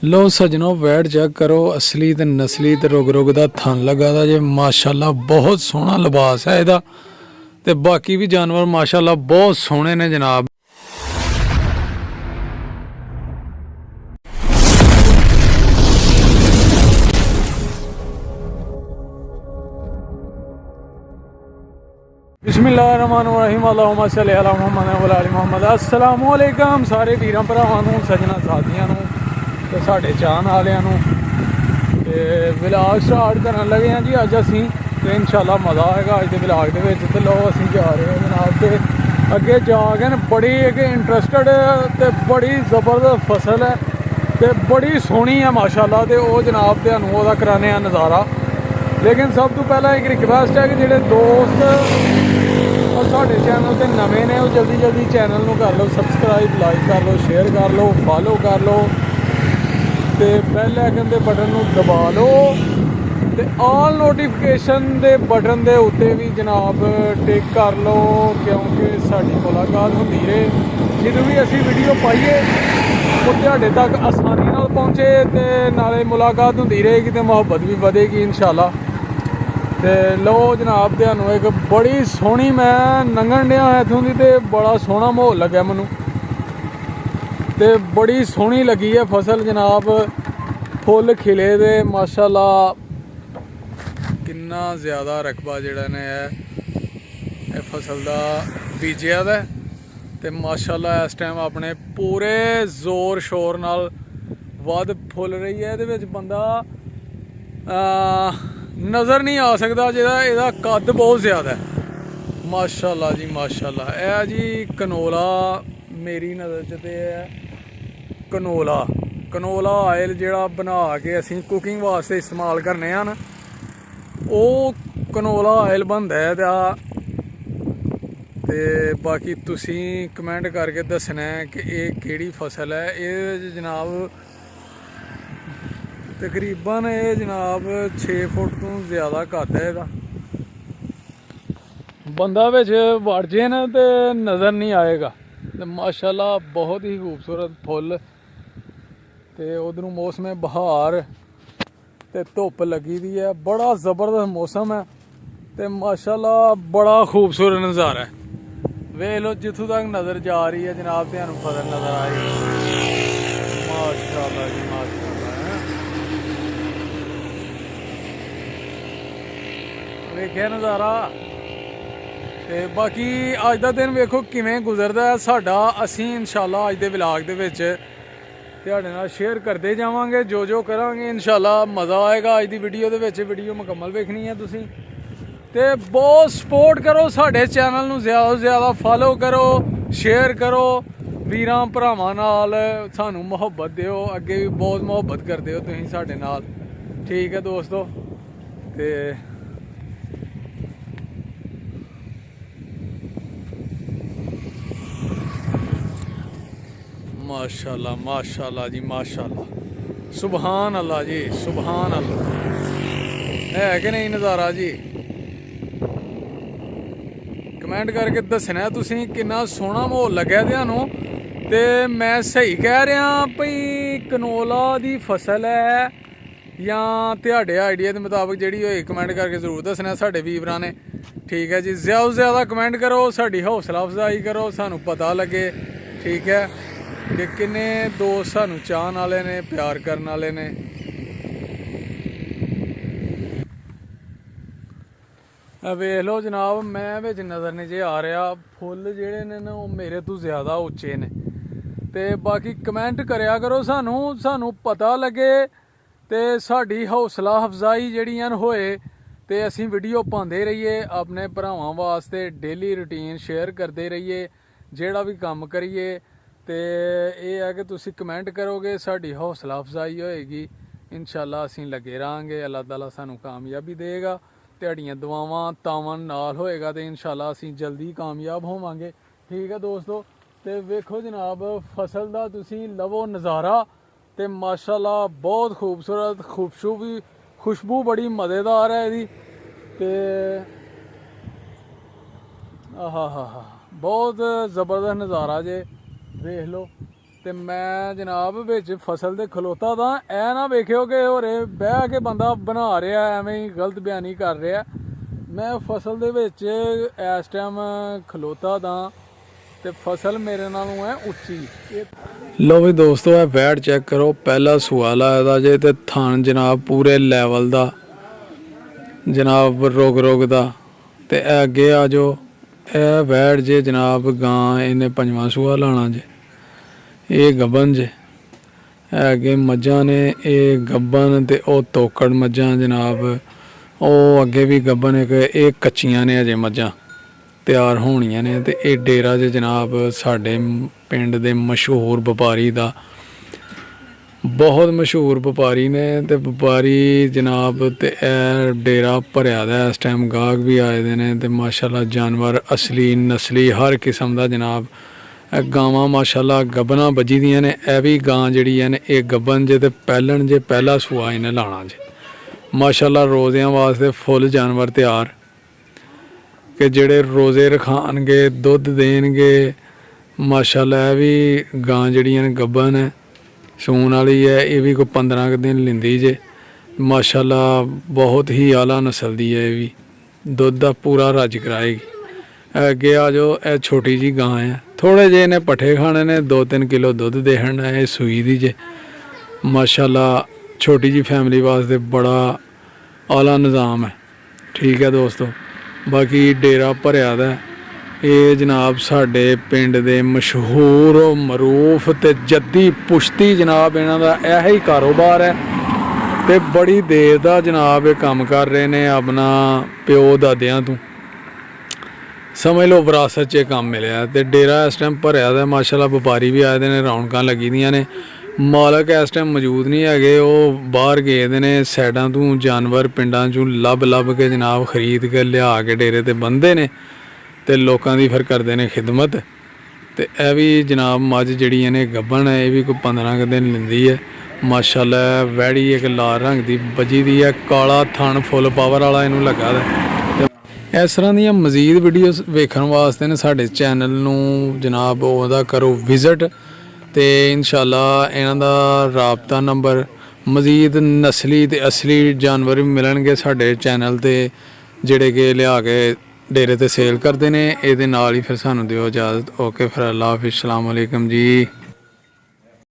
लो सजनों VAT check करो असली ते नस्ली ते रुग रुग दा थन लगा दा जे माशाल्लाह बहुत सोहना लिबास है ਇਹਦਾ ਤੇ ਬਾਕੀ ਵੀ ਜਾਨਵਰ माशाल्लाह बहुत सोहने ने जनाब। बिस्मिल्लाहिर्रहमानिर्रहीम अल्लाहुम्मा सल्ली अला मुहम्मद व अला मुहम्मद। अस्सलामु अलैकुम सारे वीरां भरावां नूं सजना साथियां नूं ते साडे चाहण वालियां नूं ते व्लॉग स्टार्ट करन लगे हां जी। अज असीं ते इंशाअल्लाह मज़ा आएगा अज दे व्लॉग दे विच। ते लो असीं जा रहे हां जनाब ते अगे जा के बड़ी इक इंटरस्टड ते बड़ी ज़बरदस्त फसल है ते बड़ी सोहनी है माशाअल्लाह। ते ओह जनाब तुहानूं ओहदा कराने आ नज़ारा। लेकिन सब तो पहला एक रिक्वेस्ट है कि जिहड़े दोस्त और साढ़े चैनल ते नवे ने वो जल्दी जल्दी चैनल नूं कर लो सबसक्राइब, लाइक कर लो, शेयर कर लो, फॉलो कर लो ते बैल आइकन दे बटन नूं दबा लो ते ऑल नोटिफिकेशन दे बटन दे उत्ते भी जनाब टिक कर लो, क्योंकि साडी मुलाकात हुंदी रहे ਜਦੋਂ भी असीं वीडियो पाइए वो तुहाडे तक आसानी नाल पहुँचे ते नाले मुलाकात हुंदी रहेगी ते मुहब्बत भी वधेगी इंशाअल्लाह। ते लो जनाब तुहानूं एक बड़ी सोहनी मैं लंघण डिया इत्थों दी ते बड़ा सोहना माहौल लग्या मैनूं ते बड़ी सोहनी लगी है फसल जनाब। फुल खिले दे माशाअल्लाह। किन्ना ज़्यादा रकबा जिहड़ा ने है फसल दा बीजिया दा ते माशाअल्लाह इस टाइम अपने पूरे जोर शोर नाल वध फुल रही है। इहदे विच बंदा नज़र नहीं आ सकता जिहदा इहदा कद बहुत ज़्यादा है माशाअल्लाह जी माशाअल्लाह। यह जी कनोला मेरी नज़र च ते है कनोला आयल जिहड़ा बना के असीं कुकिंग वास्ते इस्तेमाल करने हन ओह कनोला आयल बनदा है। ते बाकी तुसीं कमेंट करके दसना है कि ये केड़ी फसल है। ये जनाब तकरीबन ये जनाब 6 फुट तो ज़्यादा कद है इहदा। बंदा विच वड़ जे ना ते नज़र नहीं आएगा। ते माशाअल्लाह बहुत ही खूबसूरत फुल ते उधरों मौसम बहार ते धुप लगी दी है। बड़ा ज़बरदस्त मौसम है ते माशाअल्लाह बड़ा खूबसूरत नज़ारा है। वेख लो जिथों तक नज़र जा रही है जनाब तुहानूं फसल नज़र आएगी माशाअल्लाह जी माशाअल्लाह। वेखिया नज़ारा ते बाकी अज दा दिन वेखो किवें गुजरदा है साडा। असीं इंशाअल्लाह अज दे व्लॉग दे विच तुहाडे नाल शेयर करते जावांगे जो करांगे इंशाअल्लाह मज़ा आएगा। अज दी वीडियो दे विच वीडियो मुकम्मल वेखनी है तुसीं ते बहुत सपोर्ट करो साढ़े चैनल नूं ज़्यादा तो ज़्यादा फॉलो करो, शेयर करो वीरां भरावां नाल सानूं मुहब्बत दिओ। अगे भी बहुत मुहब्बत करदे हो तुसीं साडे नाल, ठीक है दोस्तों। ते माशाअल्लाह माशाअल्लाह जी माशाअल्लाह सुबहान अल्लाह जी सुबहान अल्लाह। है कि नहीं नज़ारा जी? कमेंट करके दसना तुसीं किन्ना सोहना माहौल लग्या तुहानूं। ते मैं सही कह रहा भई कनोला दी फसल है या तुहाडे आइडिया के मुताबिक जिहड़ी होई कमेंट करके जरूर दसना साडे वीरां ने, ठीक है जी। ज़्यादा तो ज़्यादा कमेंट करो, साडी हौसला अफजाई करो, सानूं पता लगे ठीक है कि किन्ने दोस्त सानूं चाहण वाले ने, प्यार करन वाले ने। वेख लो जनाब मैं बिच नज़र नहीं जे आ रहा फुल जिहड़े ने ना मेरे तो ज़्यादा उच्चे ने। ते बाकी कमेंट करया करो सानूं पता लगे ते साडी हौसला अफजाई जिहड़ियां होए ते असीं वीडियो पांदे रहिए अपने भरावां वास्ते। डेली रूटीन शेयर करते रहिए जिहड़ा भी काम करिए ते यह है कि तुसीं कमेंट करोगे साडी हौसला अफजाई होएगी इंशाअल्लाह। असीं लगे रहांगे, अल्लाह ताला सानूं कामयाबी देगा। तुहाड़ियां दुआवां तावन नाल होएगा तो इंशाअल्लाह असीं जल्दी कामयाब होवांगे, ठीक है दोस्तों। ते वेखो जनाब फसल दा तुसीं लवो नज़ारा ते माशाअल्लाह बहुत खूबसूरत खुशबू बड़ी मज़ेदार है इहदी ते आहा हा बहुत ज़बरदस्त नज़ारा जे वेख लो ਤੇ ਮੈਂ ਜਨਾਬ ਵਿੱਚ ਫਸਲ ਦੇ ਖਲੋਤਾ ਤਾਂ ਇਹ ਨਾ ਵੇਖਿਓ ਕਿ ਹੋਰੇ ਬਹਿ ਕੇ ਬੰਦਾ ਬਣਾ ਰਿਹਾ ਐਵੇਂ ਹੀ ਗਲਤ ਬਿਆਨੀ ਕਰ ਰਿਹਾ। ਮੈਂ ਫਸਲ ਦੇ ਵਿੱਚ ਇਸ ਟਾਈਮ ਖਲੋਤਾ ਤਾਂ ਤੇ ਫਸਲ ਮੇਰੇ ਨਾਲੋਂ ਹੈ ਉੱਚੀ। ਲੋ ਵੀ ਦੋਸਤੋ ਇਹ ਵੈੜ ਚੈੱਕ ਕਰੋ, ਪਹਿਲਾ ਸਵਾਲ ਆਇਆ ਦਾ ਜੇ ਤੇ ਥਣ ਜਨਾਬ ਪੂਰੇ ਲੈਵਲ ਦਾ ਜਨਾਬ ਰੋਗ ਦਾ। ਤੇ ਇਹ ਅੱਗੇ ਆ ਜੋ ਇਹ ਵੈੜ ਜੇ ਜਨਾਬ ਗਾਂ ਇਹਨੇ 5ਵਾਂ ਸੂਆ ਲਾਣਾ ਜੇ, ਇਹ ਗੱਬਨ ਜੇ। ਇਹ ਅੱਗੇ ਮੱਝਾਂ ਨੇ, ਇਹ ਗੱਬਨ ਤੇ ਉਹ ਤੋਕੜ ਮੱਝਾਂ ਜਨਾਬ, ਉਹ ਅੱਗੇ ਵੀ ਗੱਬਨ ਇੱਕ, ਇਹ ਕੱਚੀਆਂ ਨੇ ਅਜੇ ਮੱਝਾਂ ਤਿਆਰ ਹੋਣੀਆਂ ਨੇ। ਤੇ ਇਹ ਡੇਰਾ ਜੇ ਜਨਾਬ ਸਾਡੇ ਪਿੰਡ ਦੇ ਮਸ਼ਹੂਰ ਵਪਾਰੀ ਦਾ, ਬਹੁਤ ਮਸ਼ਹੂਰ ਵਪਾਰੀ ਨੇ ਤੇ ਵਪਾਰੀ ਜਨਾਬ। ਤੇ ਇਹ ਡੇਰਾ ਭਰਿਆ ਦਾ ਇਸ ਟਾਈਮ, ਗਾਹਕ ਵੀ ਆਏ ਦੇ ਨੇ ਤੇ ਮਾਸ਼ਾਅੱਲਾ ਜਾਨਵਰ ਅਸਲੀ ਨਸਲੀ ਹਰ ਕਿਸਮ ਦਾ ਜਨਾਬ। ਇਹ ਗਾਵਾਂ ਮਾਸ਼ਾਅੱਲਾ ਗੱਬਨਾਂ ਵੱਜੀ ਦੀਆਂ ਨੇ। ਇਹ ਵੀ ਗਾਂ ਜਿਹੜੀ ਨੇ ਇਹ ਗੱਬਨ ਜੇ ਤੇ ਪਹਿਲਣ ਜੇ, ਪਹਿਲਾ ਸੂਆ ਇਹਨੇ ਲਾਣਾ ਜੇ ਮਾਸ਼ਾਅੱਲਾ। ਰੋਜ਼ਿਆਂ ਵਾਸਤੇ ਫੁੱਲ ਜਾਨਵਰ ਤਿਆਰ ਕਿ ਜਿਹੜੇ ਰੋਜ਼ੇ ਰਖਾਣਗੇ, ਦੁੱਧ ਦੇਣਗੇ ਮਾਸ਼ਾਅੱਲਾ। ਇਹ ਵੀ ਗਾਂ ਜਿਹੜੀਆਂ ਨੇ ਗੱਬਨ ਹੈ, ਸੂਣ ਵਾਲੀ ਹੈ। ਇਹ ਵੀ ਕੋਈ 15 ਦਿਨ ਲੈਂਦੀ ਜੇ ਮਾਸ਼ਾਅੱਲਾ। ਬਹੁਤ ਹੀ ਆਲਾ ਨਸਲ ਦੀ ਹੈ, ਇਹ ਵੀ ਦੁੱਧ ਦਾ ਪੂਰਾ ਰੱਜ ਕਰਾਏਗੀ। ਅੱਗੇ ਆ ਜਾਓ, ਇਹ ਛੋਟੀ ਜੀ ਗਾਂ ਹੈ, ਥੋੜੇ ਜਿਹੇ ਨੇ ਪੱਠੇ ਖਾਣੇ ਨੇ, 2-3 ਕਿਲੋ ਦੁੱਧ ਦੇਣਾ। ਇਹ ਸੂਈ ਦੀ ਜੇ ਮਾਸ਼ਾਅੱਲਾ। ਛੋਟੀ ਜੀ ਫੈਮਿਲੀ ਵਾਸਤੇ ਬੜਾ ਆਲਾ ਨਿਜ਼ਾਮ ਹੈ। ਠੀਕ ਹੈ ਦੋਸਤੋ, ਬਾਕੀ ਡੇਰਾ ਭਰਿਆ ਦਾ ਇਹ ਜਨਾਬ ਸਾਡੇ ਪਿੰਡ ਦੇ ਮਸ਼ਹੂਰ ਮਰੂਫ ਤੇ ਜੱਦੀ ਪੁਸ਼ਤੀ ਜਨਾਬ, ਇਹਨਾਂ ਦਾ ਇਹ ਹੀ ਕਾਰੋਬਾਰ ਹੈ ਤੇ ਬੜੀ ਦੇਰ ਦਾ ਜਨਾਬ ਇਹ ਕੰਮ ਕਰ ਰਹੇ ਨੇ ਆਪਣਾ ਪਿਓ ਦਾਦਿਆਂ ਤੋਂ, ਸਮਝ ਲਓ ਵਿਰਾਸਤ 'ਚ ਇਹ ਕੰਮ ਮਿਲਿਆ। ਤੇ ਡੇਰਾ ਇਸ ਟਾਈਮ ਭਰਿਆ ਦਾ ਮਾਸ਼ਾਅੱਲਾ। ਵਪਾਰੀ ਵੀ ਆਏ ਦੇ ਨੇ, ਰੌਣਕਾਂ ਲੱਗੀ ਦੀਆਂ ਨੇ। ਮਾਲਕ ਇਸ ਟਾਈਮ ਮੌਜੂਦ ਨਹੀਂ ਹੈਗੇ, ਉਹ ਬਾਹਰ ਗਏ ਦੇ ਨੇ। ਸਾਈਡਾਂ ਤੋਂ ਜਾਨਵਰ ਪਿੰਡਾਂ 'ਚੋਂ ਲੱਭ ਕੇ ਜਨਾਬ ਖਰੀਦ ਕੇ ਲਿਆ ਕੇ ਡੇਰੇ ਤੇ ਬੰਨ੍ਹਦੇ ਨੇ ਤੇ ਲੋਕਾਂ ਦੀ ਫਿਰ ਕਰਦੇ ਨੇ ਖਿਦਮਤ। ਤੇ ਇਹ ਵੀ ਜਨਾਬ ਮੱਝ ਜਿਹੜੀਆਂ ਨੇ ਗੱਭਣ ਹੈ, ਇਹ ਵੀ ਕੋਈ 15 ਦਿਨ ਲੈਂਦੀ ਹੈ ਮਾਸ਼ਾਅੱਲਾ। ਵੈੜੀ ਇੱਕ ਲਾਲ ਰੰਗ ਦੀ ਵੱਜੀ ਦੀ ਹੈ, ਕਾਲਾ ਥਣ ਫੁੱਲ ਪਾਵਰ ਵਾਲਾ ਇਹਨੂੰ ਲੱਗਾ ਦਾ। ਇਸ ਤਰ੍ਹਾਂ ਦੀਆਂ ਮਜ਼ੀਦ ਵੀਡੀਓਜ਼ ਵੇਖਣ ਵਾਸਤੇ ਨੇ ਸਾਡੇ ਚੈਨਲ ਨੂੰ ਜਨਾਬ ਉਹਦਾ ਕਰੋ ਵਿਜ਼ਿਟ। ਤੇ ਇਨਸ਼ਾਅੱਲਾ ਇਹਨਾਂ ਦਾ ਰਾਬਤਾ ਨੰਬਰ, ਮਜ਼ੀਦ ਨਸਲੀ ਤੇ ਅਸਲੀ ਜਾਨਵਰ ਵੀ ਮਿਲਣਗੇ ਸਾਡੇ ਚੈਨਲ ਤੇ, ਜਿਹੜੇ ਕਿ ਲਿਆ ਕੇ ਡੇਰੇ ਤੇ ਸੇਲ ਕਰਦੇ ਨੇ। ਇਹਦੇ ਨਾਲ ਹੀ ਫਿਰ ਸਾਨੂੰ ਦਿਓ ਇਜਾਜ਼ਤ। ਓਕੇ ਫਿਰ ਅੱਲਾ ਹਾਫਿਜ਼, अस्सलाम वालेकुम जी।